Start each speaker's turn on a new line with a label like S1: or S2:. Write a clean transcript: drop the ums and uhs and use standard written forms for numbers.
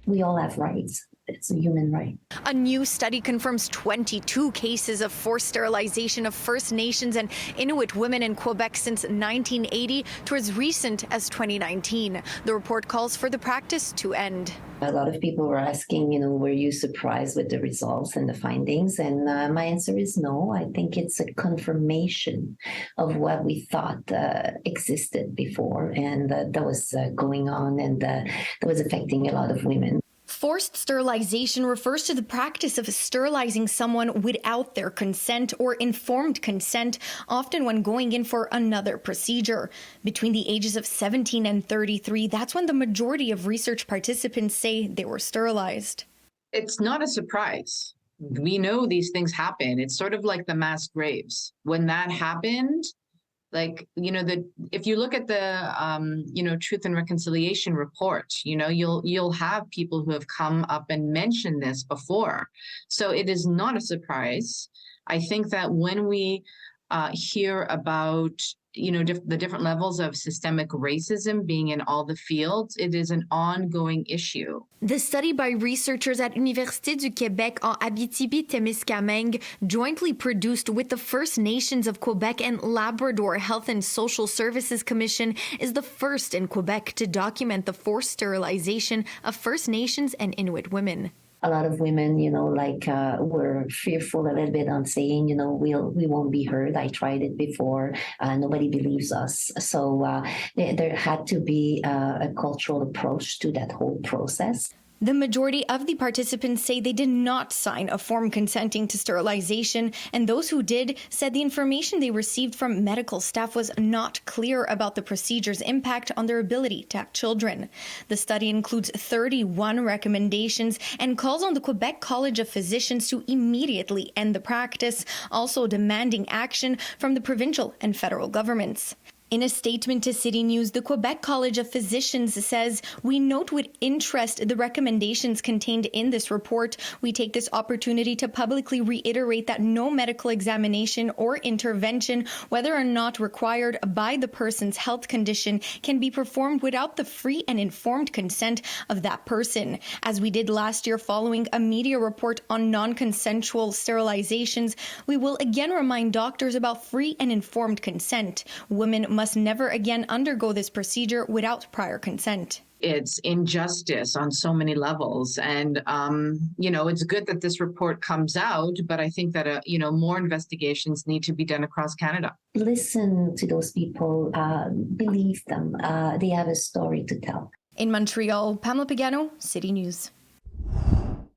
S1: we all have rights. It's a human right.
S2: A new study confirms 22 cases of forced sterilization of First Nations and Inuit women in Quebec since 1980 to as recent as 2019. The report calls for the practice to end.
S1: A lot of people were asking, were you surprised with the results and the findings? And my answer is no. I think it's a confirmation of what we thought existed before and that was going on and that was affecting a lot of women.
S2: Forced sterilization refers to the practice of sterilizing someone without their consent or informed consent, often when going in for another procedure. Between the ages of 17 and 33, that's when the majority of research participants say they were sterilized.
S3: It's not a surprise. We know these things happen. It's sort of like the mass graves. When that happened, if you look at the, Truth and Reconciliation report, you'll have people who have come up and mentioned this before. So it is not a surprise. I think that when we hear about, the different levels of systemic racism being in all the fields, it is an ongoing issue.
S2: The study by researchers at Université du Québec en Abitibi-Témiscamingue, jointly produced with the First Nations of Quebec and Labrador Health and Social Services Commission, is the first in Quebec to document the forced sterilization of First Nations and Inuit women.
S1: A lot of women, were fearful a little bit on saying, we won't be heard. I tried it before. Nobody believes us. So there had to be a cultural approach to that whole process.
S2: The majority of the participants say they did not sign a form consenting to sterilization, and those who did said the information they received from medical staff was not clear about the procedure's impact on their ability to have children. The study includes 31 recommendations and calls on the Quebec College of Physicians to immediately end the practice, also demanding action from the provincial and federal governments. In a statement to City News, the Quebec College of Physicians says, "We note with interest the recommendations contained in this report. We take this opportunity to publicly reiterate that no medical examination or intervention, whether or not required by the person's health condition, can be performed without the free and informed consent of that person. As we did last year following a media report on non-consensual sterilizations, we will again remind doctors about free and informed consent. Women must never again undergo this procedure without prior consent."
S3: It's injustice on so many levels. And, it's good that this report comes out, but I think that, more investigations need to be done across Canada.
S1: Listen to those people, believe them. They have a story to tell.
S2: In Montreal, Pamela Pagano, City News.